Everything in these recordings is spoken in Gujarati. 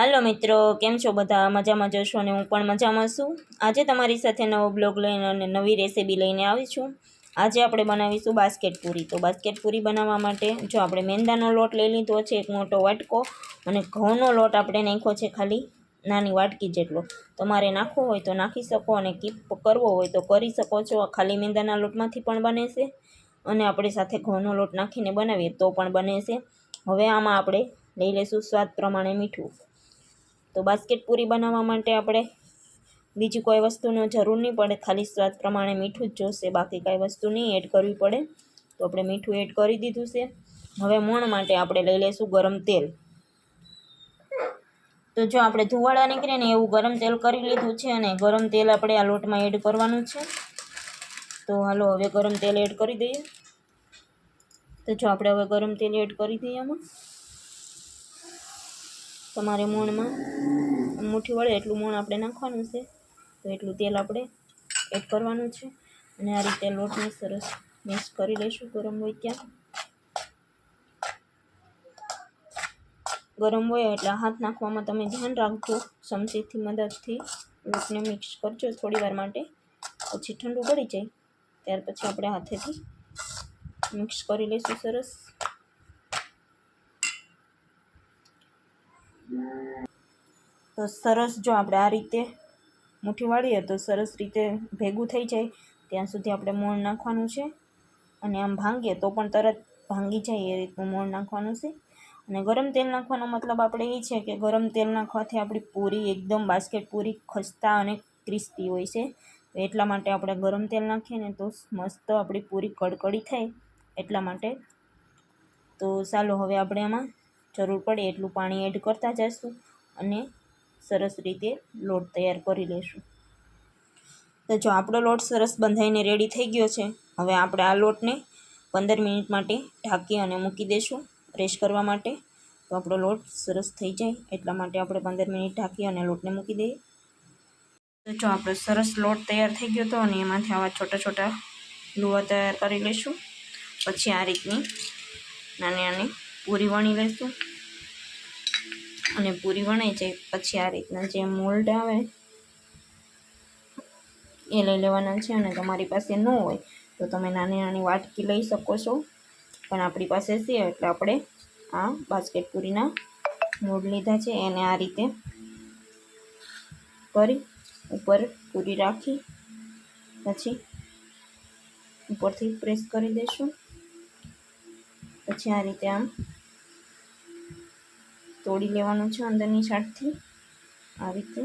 હાલો મિત્રો, કેમ છો બધા? મજામાં જશો અને હું પણ મજામાં છું। આજે તમારી સાથે નવો બ્લોગ લઈને અને નવી રેસીપી લઈને આવી છું। આજે આપણે બનાવીશું બાસ્કેટ પૂરી। તો બાસ્કેટ પૂરી બનાવવા માટે જો આપણે મેંદાનો લોટ લઈ લીધો છે, એક મોટો વાટકો, અને ઘઉંનો લોટ આપણે નાખ્યો છે ખાલી નાની વાટકી જેટલો। તમારે નાખવો હોય તો નાખી શકો અને કીપ કરવો હોય તો કરી શકો છો। ખાલી મેંદાના લોટમાંથી પણ બને છે અને આપણે સાથે ઘઉંનો લોટ નાખીને બનાવીએ તો પણ બને છે। હવે આમાં આપણે લઈ લઈશું સ્વાદ પ્રમાણે મીઠું। તો બાસ્કેટ પૂરી બનાવવા માટે આપણે બીજી કોઈ વસ્તુનો જરૂર નહીં પડે, ખાલી સ્વાદ પ્રમાણે મીઠું જ જોશે, બાકી કાંઈ વસ્તુ નહીં એડ કરવી પડે। તો આપણે મીઠું એડ કરી દીધું છે। હવે મોણ માટે આપણે લઈ લઈશું ગરમ તેલ। તો જો આપણે ધુવાળા નીકળે ને એવું ગરમ તેલ કરી લીધું છે અને ગરમ તેલ આપણે આ લોટમાં એડ કરવાનું છે। તો હાલો હવે ગરમ તેલ એડ કરી દઈએ। તો જો આપણે હવે ગરમ તેલ એડ કરી દઈએ આમાં। તમારે મોણમાં મુઠ્ઠી વળે એટલું મોણ આપણે નાખવાનું છે, તો એટલું તેલ આપણે એડ કરવાનું છે અને આ રીતે લોટને સરસ મિક્સ કરી લઈશું ગરમ હોય ત્યાં। ગરમ હોય એટલે હાથ નાખવામાં તમે ધ્યાન રાખજો, ચમચીથી મદદથી લોટને મિક્સ કરજો થોડી વાર માટે, પછી ઠંડુ પડી જાય ત્યાર પછી આપણે હાથેથી મિક્સ કરી લઈશું સરસ। તો સરસ જો આપણે આ રીતે મુઠ્ઠી વાળીએ તો સરસ રીતે ભેગું થઈ જાય ત્યાં સુધી આપણે મોણ નાખવાનું છે, અને આમ ભાંગીએ તો પણ તરત ભાંગી જાય એ રીતનું મોણ નાખવાનું છે। અને ગરમ તેલ નાખવાનો મતલબ આપણે એ છે કે ગરમ તેલ નાખવાથી આપણી પૂરી એકદમ બાસ્કેટ પૂરી ખસ્તા અને ક્રિસ્પી હોય છે, એટલા માટે આપણે ગરમ તેલ નાખીએ ને તો મસ્ત આપણી પૂરી કડકડી થાય એટલા માટે। તો ચાલો હવે આપણે આમાં જરૂર પડે એટલું પાણી એડ કરતા જઈશું અને સરસ રીતે લોટ તૈયાર કરી લઈશું। તો જો આપણો લોટ સરસ બંધાઈને રેડી થઈ ગયો છે, હવે આપણે આ લોટને 15 મિનિટ માટે ઢાંકી અને મૂકી દઈશું રેસ્ટ કરવા માટે। તો આપણો લોટ સરસ થઈ જાય એટલા માટે આપણે 15 મિનિટ ઢાંકી અને લોટને મૂકી દઈએ। તો જો આપણો સરસ લોટ તૈયાર થઈ ગયો હતો અને એમાંથી આવા છોટા છોટા લુવા તૈયાર કરી લઈશું। પછી આ રીતની નાની નાની પૂરી વણી લઈશું અને પૂરી વણાઈ જાય પછી આ રીતના જે મોલ્ડ આવે એ લઈ લેવાના છે, અને તમારી પાસે ન હોય તો તમે નાની નાની વાટકી લઈ શકો છો, પણ આપણી પાસે છે એટલે આપણે આ બાસ્કેટ પૂરીના મોલ્ડ લીધા છે। એને આ રીતે કરી ઉપર પૂરી રાખી પછી ઉપરથી પ્રેસ કરી દઈશું। પછી આ રીતે આમ તોડી લેવાનું છે અંદરની સાઈડથી આ રીતે।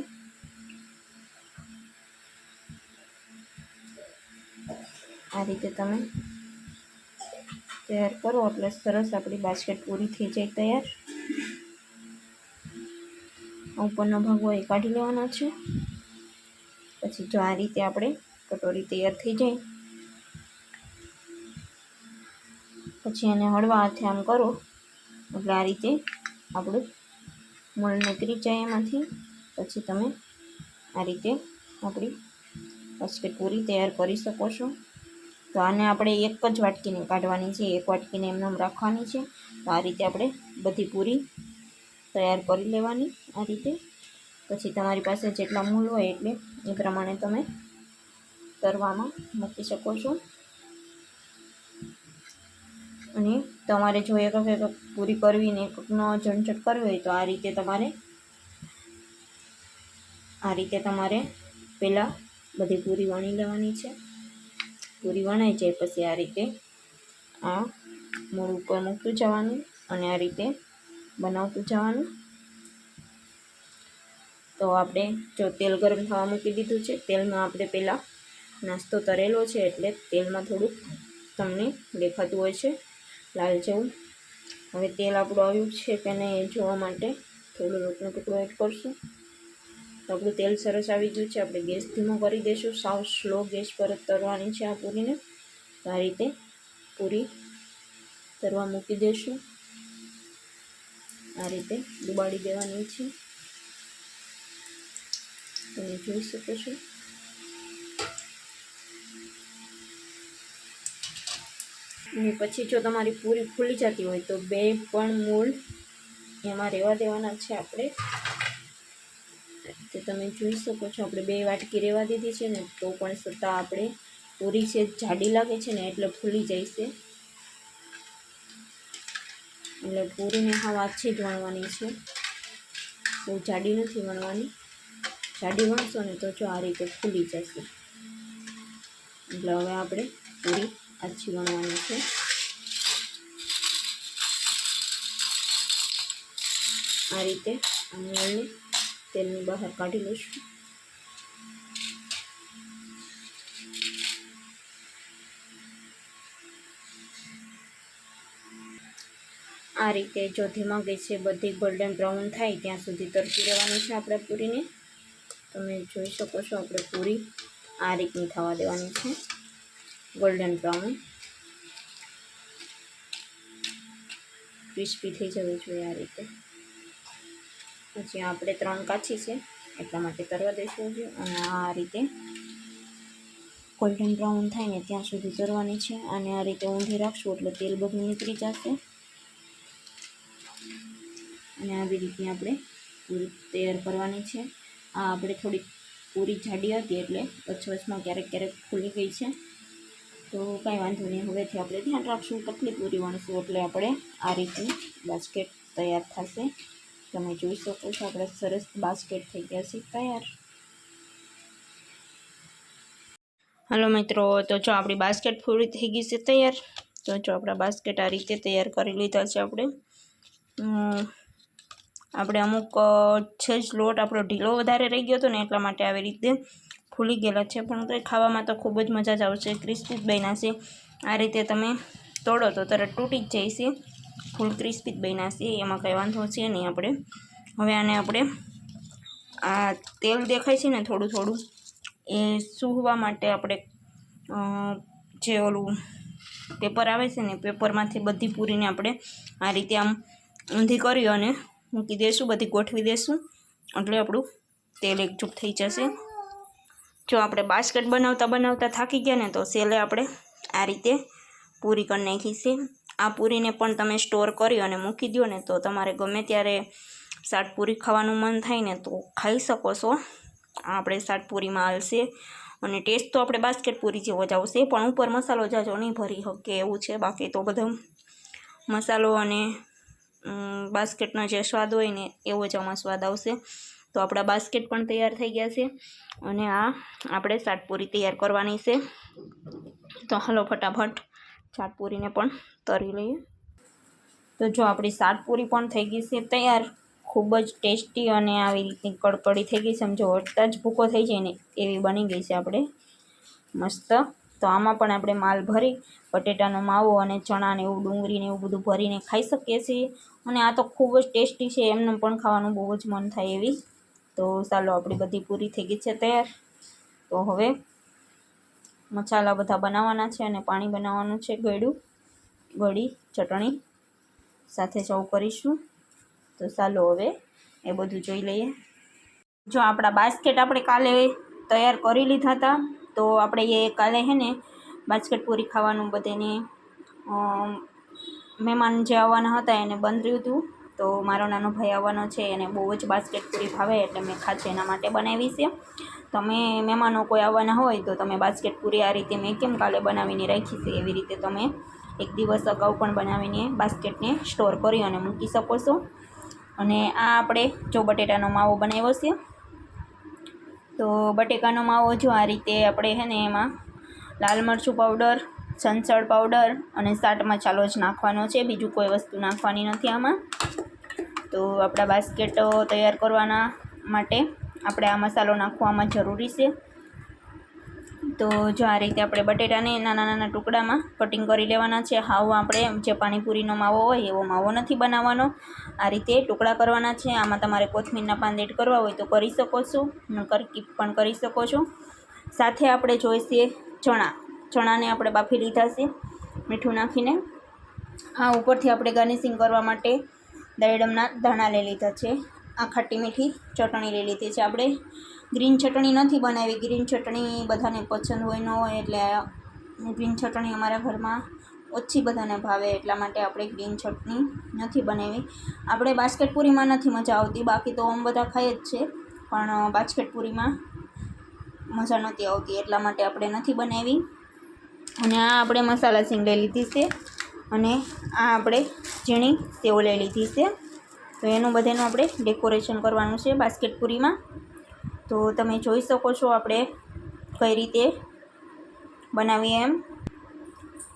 આ રીતે તમે તૈયાર કરો એટલે સરસ આપણી બાસ્કેટ પૂરી થઈ જાય તૈયાર। ઉપરનો ભાગ હોય એ કાઢી લેવાનો છે। પછી જો આ રીતે આપણે કટોરી તૈયાર થઈ જાય પછી એને હળવા હાથે આમ કરો એટલે આ રીતે આપણું મોલ્ડ નીકળી જાય એમાંથી। પછી તમે આ રીતે આપણી બાસ્કેટ પૂરી તૈયાર કરી શકો છો। તો આને આપણે એક જ વાટકીને કાઢવાની છે, એક વાટકીને એમને રાખવાની છે। તો આ રીતે આપણે બધી પૂરી તૈયાર કરી લેવાની આ રીતે। પછી તમારી પાસે જેટલા મૂળ હોય એટલે એ પ્રમાણે તમે તરવામાં મૂકી શકો છો। અને તમારે જો એક પૂરી કરવી ને એકનો ઝંઝટ કરવી હોય તો આ રીતે તમારે પહેલાં બધી પૂરી વણી લેવાની છે। પૂરી વણાઈ જાય પછી આ રીતે આ મૂળ ઉપર મૂકતું જવાનું અને આ રીતે બનાવતું જવાનું। તો આપણે જો તેલ ગરમ થવા મૂકી દીધું છે, તેલમાં આપણે પહેલાં નાસ્તો તરેલો છે એટલે તેલમાં થોડુંક તમને દેખાતું હોય છે લાલ જેવું। હવે તેલ આપણું આવ્યું છે કે નહીં એ જોવા માટે થોડું લોટનો ટુકડો એડ કરશું। તો આપણું તેલ સરસ આવી ગયું છે, આપણે ગેસ ધીમો કરી દઈશું, સાવ સ્લો ગેસ પર તરવાની છે આ પૂરીને। તો આ રીતે પૂરી તરવા મૂકી દઈશું, આ રીતે ડુબાડી દેવાની છે, તમે જોઈ શકો છો। અને પછી જો તમારી પૂરી ફૂલી જતી હોય તો બે પણ મૂળ એમાં રહેવા દેવાના છે આપણે. તો તમે જોઈ શકો છો આપણે 2 વાટકી રહેવા દીધી છે ને, તો પણ છતાં આપણે પૂરી છે જાડી લાગે છે ને એટલે ફૂલી જાય છે. એટલે પૂરીને હાવ આછી જ વણવાની છે, બહુ જાડી નથી વણવાની. જાડી વણશો ને તો જો આ રીતે ફૂલી જશે. એટલે હવે આપણે પૂરી આછી વણવાની છે. આ રીતે આને તેલની બહાર કાઢી લઈશું. આ રીતે જો ધીમા ગેસે બધી ગોલ્ડન બ્રાઉન થાય ત્યાં સુધી તરતી રહેવાની છે આપણે પૂરીને. તમે જોઈ શકો છો આપણે પૂરી આ રીતની થવા દેવાની છે, ગોલ્ડન બ્રાઉન ક્રિસ્પી થઈ જવી જોઈએ આ રીતે. પછી આપણે 3 કાચી છે એટલા માટે તરવા દઈશું છે. અને આ રીતે ગોલ્ડન બ્રાઉન થાય ને ત્યાં સુધી તરવાની છે. અને આ રીતે ઊંધી રાખશું એટલે તેલ બધું નીકળી જશે. અને આવી રીતની આપણે પૂરી તૈયાર કરવાની છે. આ આપણે થોડી પૂરી જાડી હતી એટલે વચમાં ક્યારેક ફૂલી ગઈ છે, તો કાંઈ વાંધો નહીં. હવેથી આપણે ધ્યાન રાખશું, પતલી પૂરી વણશું એટલે આપણે આ રીતની બાસ્કેટ તૈયાર થશે. તમે જોઈ શકો છો આપણે સરસ બાસ્કેટ થઈ ગયા છે તૈયાર. હાલો મિત્રો, તો જો આપણી બાસ્કેટ પૂરી થઈ ગઈ છે તૈયાર. તો જો આપણા બાસ્કેટ આ રીતે તૈયાર કરી લીધા છે આપણે. અમુક છે જ લોટ આપણો ઢીલો વધારે રહી ગયો હતો ને એટલા માટે આવી રીતે ફૂલી ગયેલા છે, પણ તો ખાવામાં તો ખૂબ જ મજા જ આવશે, ક્રિસ્પી જ બન્યા છે. આ રીતે તમે તોડો તો તરત તૂટી જ જાય છે, ફૂલ ક્રિસ્પી જ બન્યા છે, એમાં કંઈ વાંધો છે નહીં. આપણે હવે આને આપણે આ તેલ દેખાય છે ને થોડું થોડું એ સૂકવા માટે આપણે જે ઓલું પેપર આવે છે ને પેપરમાંથી બધી પૂરીને આપણે આ રીતે આમ ઊંધી કરી અને મૂકી દઈશું, બધી ગોઠવી દઈશું એટલે આપણું તેલ એકજૂટ થઈ જશે. જો આપણે બાસ્કેટ બનાવતા થાકી ગયા ને તો સેલે આપણે આ રીતે પૂરી કરી નાખી છે. આ પૂરીને પણ તમે સ્ટોર કરી અને મૂકી દો ને તો તમારે ગમે ત્યારે શાટપૂરી ખાવાનું મન થાય ને તો ખાઈ શકો છો. આપણે શાટપૂરીમાં હાલશે અને ટેસ્ટ તો આપણે બાસ્કેટ પૂરી જેવો જ આવશે, પણ ઉપર મસાલો જાજો નહીં ભરી શકે એવું છે. બાકી તો બધો મસાલો અને બાસ્કેટનો જે સ્વાદ હોય ને એવો જ આમાં સ્વાદ આવશે. તો આપણા બાસ્કેટ પણ તૈયાર થઈ ગયા છે અને આ આપણે શાટપૂરી તૈયાર કરવાની છે. તો હાલો ફટાફટ શાટપૂરીને પણ તરી લઈએ. તો જો આપણી શાટપૂરી પણ થઈ ગઈ છે તૈયાર, ખૂબ જ ટેસ્ટી અને આવી રીતની કડકડી થઈ ગઈ છે. સમજો વળતા જ ભૂકો થઈ જાય ને એવી બની ગઈ છે આપણે મસ્ત. તો આમાં પણ આપણે માલ ભરી બટેટાનો માવો અને ચણા ને એવું ડુંગળીને એવું બધું ભરીને ખાઈ શકીએ છીએ. અને આ તો ખૂબ જ ટેસ્ટી છે, એમને પણ ખાવાનું બહુ જ મન થાય એવી. તો ચાલો આપણી બધી પૂરી થઈ ગઈ છે તૈયાર. તો હવે મસાલા બધા બનાવવાના છે અને પાણી બનાવવાનું છે, ગળી ચટણી સાથે સર્વ કરીશું. તો ચાલો હવે એ બધું જોઈ લઈએ. જો આપણા બાસ્કેટ આપણે કાલે તૈયાર કરી લીધા હતા, તો આપણે એ કાલે હે ને બાસ્કેટ પૂરી ખાવાનું બધાને મહેમાન જે આવવાના હતા એને બંધ રહ્યું હતું. તો મારો નાનો ભાઈ આવવાનો છે, એને બહુ જ બાસ્કેટ પૂરી ભાવે એટલે મેં ખાસ એના માટે બનાવી છે. તમે મહેમાનો કોઈ આવવાના હોય તો તમે બાસ્કેટ પૂરી આ રીતે મેં કેમ કાલે બનાવીને રાખી છે એવી રીતે તમે એક દિવસ અગાઉ પણ બનાવીને બાસ્કેટને સ્ટોર કરી અને મૂકી શકો છો. અને આ આપણે જો બટેટાનો માવો બનાવ્યો છે, તો બટેકાનો માવો જો આ રીતે આપણે છે ને એમાં લાલ મરચું પાવડર, સંચળ પાવડર અને ચાટ મસાલો જ નાખવાનો છે, બીજું કોઈ વસ્તુ નાખવાની નથી આમાં. તો આપણા બાસ્કેટ તૈયાર કરવાના માટે આપણે આ મસાલો નાખવામાં જરૂરી છે. તો જો આ રીતે આપણે બટેટાને નાના નાના ટુકડામાં કટિંગ કરી લેવાના છે. હાવ આપણે જે પાણીપુરીનો માવો હોય એવો માવો નથી બનાવવાનો, આ રીતે ટુકડા કરવાના છે. આમાં તમારે કોથમીરના પાન એડ કરવા હોય તો કરી શકો છો, નકર કીપ પણ કરી શકો છો. સાથે આપણે જોઈશે ચણાને આપણે બાફી લીધા છે મીઠું નાખીને. આ ઉપરથી આપણે ગાર્નિશિંગ કરવા માટે દાડમના દાણા લઈ લીધા છે. આ ખાટી મીઠી ચટણી લઈ લીધી છે. આપણે ગ્રીન ચટણી નથી બનાવી, ગ્રીન ચટણી બધાને પસંદ હોય ન હોય એટલે ગ્રીન ચટણી અમારા ઘરમાં ઓછી બધાને ભાવે એટલા માટે આપણે ગ્રીન ચટણી નથી બનાવી. આપણે બાસ્કેટ પૂરીમાં નથી મજા આવતી, બાકી તો આમ બધા ખાય જ છે, પણ બાસ્કેટ પૂરીમાં મજા નહોતી આવતી એટલા માટે આપણે નથી બનાવી. અને આ આપણે મસાલા સિંગ લઈ લીધી છે અને આ આપણે ઝીણી સેવ લઈ લીધી છે. તો એનું બધાનું આપણે ડેકોરેશન કરવાનું છે બાસ્કેટ પૂરીમાં. તો તમે જોઈ શકો છો આપણે કઈ રીતે બનાવીએ એમ.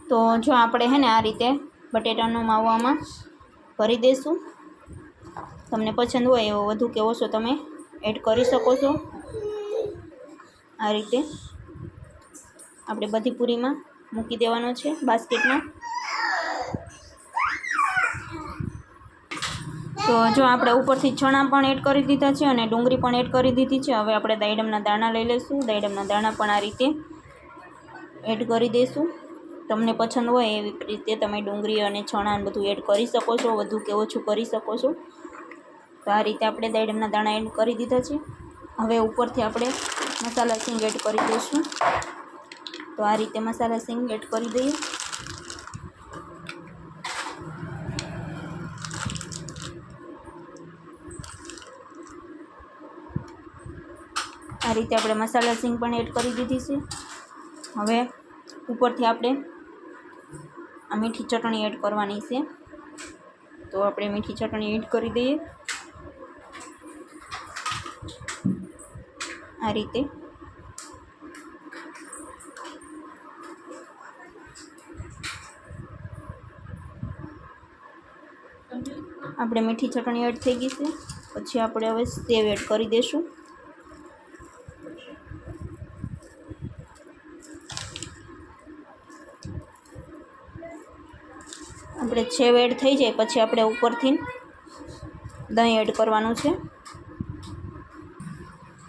તો જો આપણે હે ને આ રીતે બટેટાનો માવો આમાં ભરી દઈશું. તમને પસંદ હોય એવો વધુ કે ઓછો તમે એડ કરી શકો છો. આ રીતે આપણે બધી પૂરીમાં મૂકી દેવાનો છે બાસ્કેટમાં. તો જો આપણે ઉપરથી ચણા પણ એડ કરી દીધા છે અને ડુંગળી પણ એડ કરી દીધી છે. હવે આપણે દાડમના દાણા લઈ લઈશું. દાડમના દાણા પણ આ રીતે એડ કરી દઈશું. તમને પસંદ હોય એવી રીતે તમે ડુંગળી અને ચણા બધું એડ કરી શકો છો, વધુ કે ઓછું કરી શકો છો. તો આ રીતે આપણે દાડમના દાણા એડ કરી દીધા છે. હવે ઉપરથી આપણે મસાલા સિંગ એડ કરી દઈશું. તો આ રીતે મસાલા સિંગ એડ કરી દઈએ. આ રીતે આપણે મસાલા સિંગ પણ એડ કરી દીધી છે. હવે ઉપરથી આપણે આ મીઠી ચટણી એડ કરવાની છે. તો આપણે મીઠી ચટણી એડ કરી દઈએ આ રીતે. આપણે મીઠી ચટણી એડ થઈ ગઈ છે. પછી આપણે હવે સેવ એડ કરી દઈશું. આપણે સેવ એડ થઈ જાય પછી આપણે ઉપરથી દહીં એડ કરવાનું છે.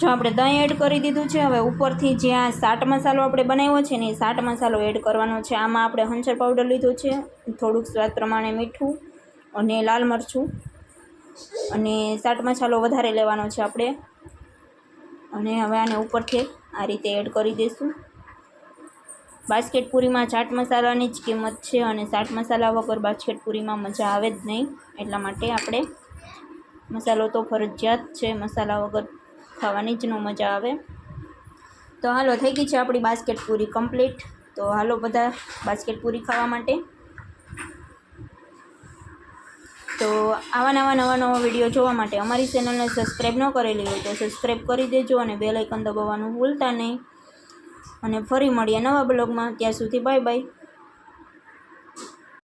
જો આપણે દહીં એડ કરી દીધું છે. હવે ઉપરથી જ્યાં ચાટ મસાલો આપણે બનાવ્યો છે ને એ ચાટ મસાલો એડ કરવાનો છે. આમાં આપણે હંચર પાવડર લીધો છે, થોડુંક સ્વાદ પ્રમાણે મીઠું અને લાલ મરચું, અને ચાટ મસાલો વધારે લેવાનો છે આપણે. અને હવે આને ઉપરથી આ રીતે એડ કરી દઈશું. બાસ્કેટ પૂરીમાં ચાટ મસાલાની જ કિંમત છે અને ચાટ મસાલા વગર બાસ્કેટ પૂરીમાં મજા આવે જ નહીં. એટલા માટે આપણે મસાલો તો ફરજિયાત છે, મસાલા વગર ખાવાની જ ન મજા આવે. તો હાલો, થઈ ગઈ છે આપણી બાસ્કેટ પૂરી કમ્પ્લીટ. તો હાલો બધા બાસ્કેટ પૂરી ખાવા માટે. તો આવા નવા વિડીયો જોવા માટે અમારી ચેનલને સબસ્ક્રાઈબ ન કરેલી હોય તો સબસ્ક્રાઈબ કરી દેજો અને બેલ આઇકન દબાવવાનું ભૂલતા નહીં. અને ફરી મળીએ નવા બ્લોગમાં. ત્યાં સુધી બાય બાય.